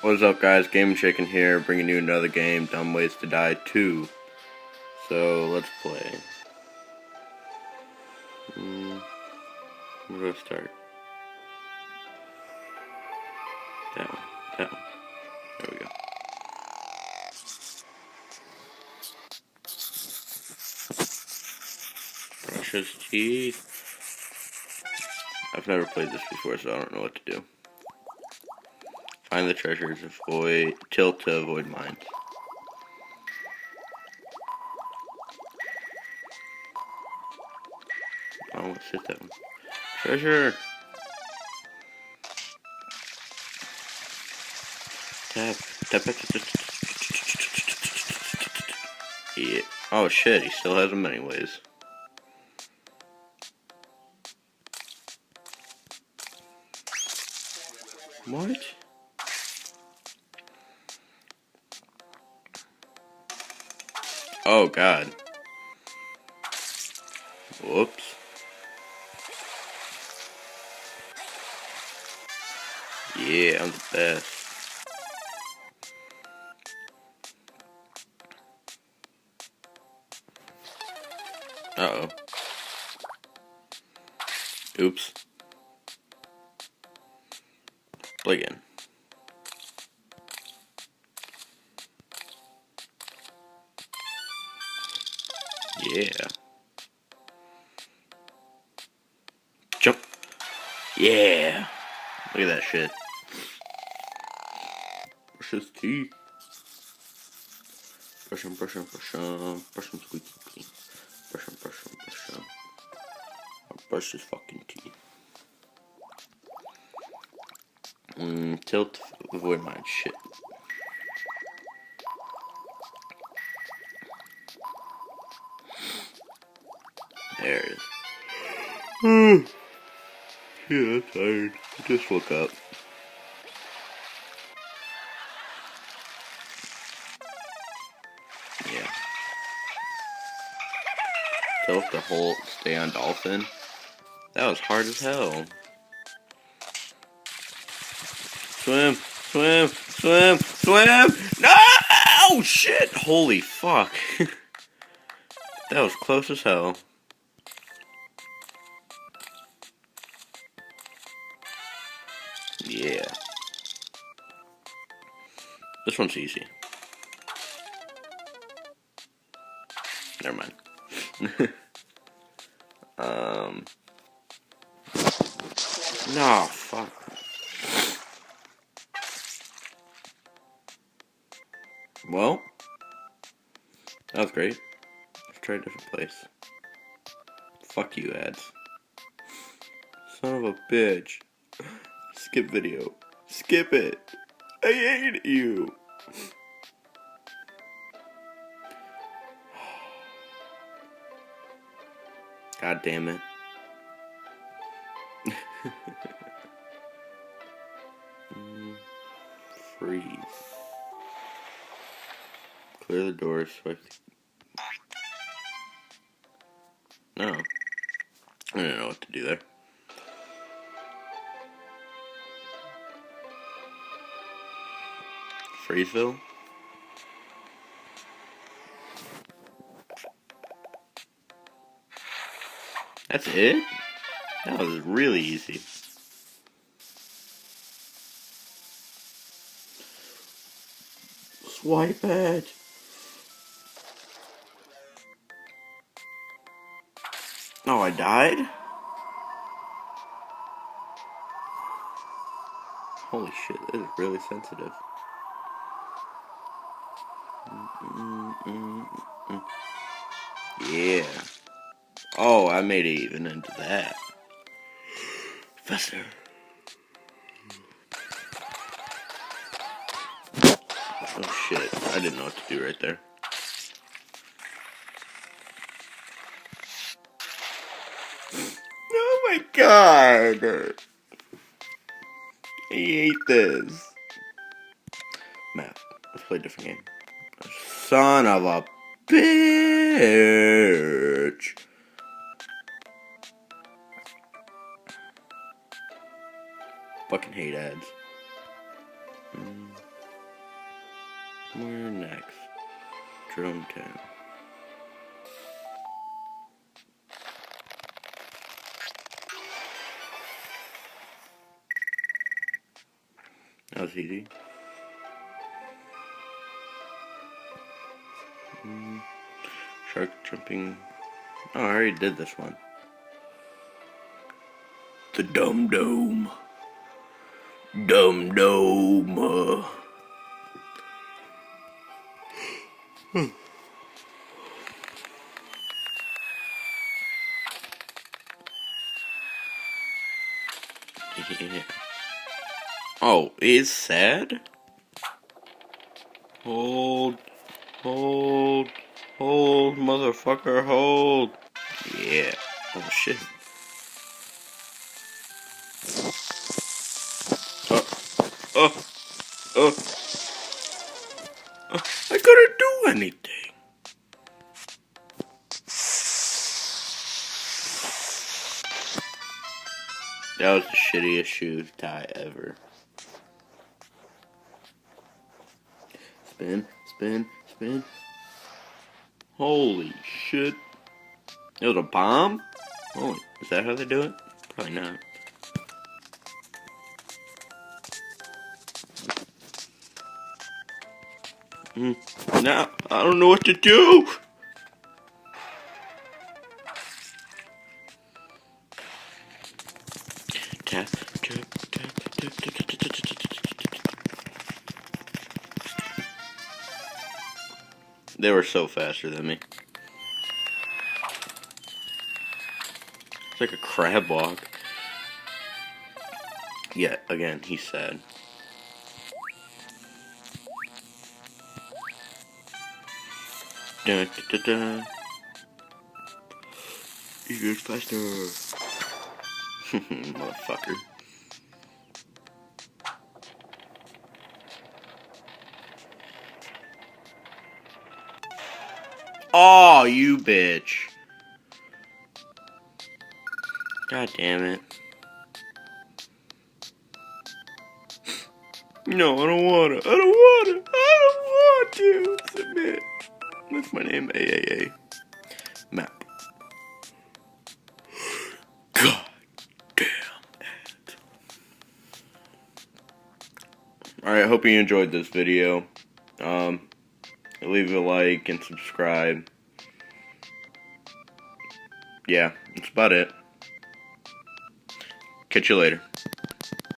What's up, guys? Game Chicken here, bringing you another game, Dumb Ways to Die 2. So, let's play. Where do I start? That one. That one. There we go. Brush his teeth. I've never played this before, so I don't know what to do. Find the treasures, avoid tilt to avoid mines. I don't want to sit that one. Treasure! Tap. Tap, tap, tap, tap. Yeah. Oh shit, he still has them anyways. What? Oh god. Whoops. Yeah, I'm the best. Uh-oh. Oops. Play again. Yeah. Jump. Yeah. Look at that shit. Brush his teeth. Brush him, brush him, brush him. Brush him squeaky clean. Brush him, brush him, brush him. I'll brush his fucking teeth. Tilt, avoid mine. Shit. There it is. Yeah, I'm tired. I just woke up. Yeah. Tilt the whole stay on dolphin. That was hard as hell. Swim, swim, swim, swim! No! Oh shit! Holy fuck. That was close as hell. Yeah. This one's easy. Never mind. No, fuck. Well, that was great. Let's try a different place. Fuck you, ads. Son of a bitch. Skip video. Skip it. I hate you. God damn it. Freeze. Clear the doors so I No. I don't know what to do there. Freezeville? That's it? That was really easy. Swipe it. Oh, I died? Holy shit, that is really sensitive. Yeah. Oh, I made it even into that. Faster. Oh shit, I didn't know what to do right there. Oh my god! I hate this. Map. Let's play a different game. Son of a bitch! Fucking hate ads. Where next? Drone Town. That was easy. Shark jumping. Oh, I already did this one. The Dum Dome. Dum Dome. Yeah. Oh, it's sad? Hold, hold, motherfucker, hold. Yeah. Oh shit. Oh, oh, I couldn't do anything. That was the shittiest shoe tie ever. Spin, spin, spin. Holy shit. It was a bomb? Holy, is that how they do it? Probably not. Now, I don't know what to do! Tap, tap, tap, tap, tap, tap, tap, tap. They were so faster than me. It's like a crab walk. Yet again, he's sad. Dun, dun, dun, dun. He goes faster. Motherfucker. Oh, you bitch. God damn it. No, I don't wanna. I don't wanna. I don't want to submit. That's my name, AAA. Map. God damn it. Alright, I hope you enjoyed this video. Leave a like and subscribe. Yeah, that's about it. Catch you later.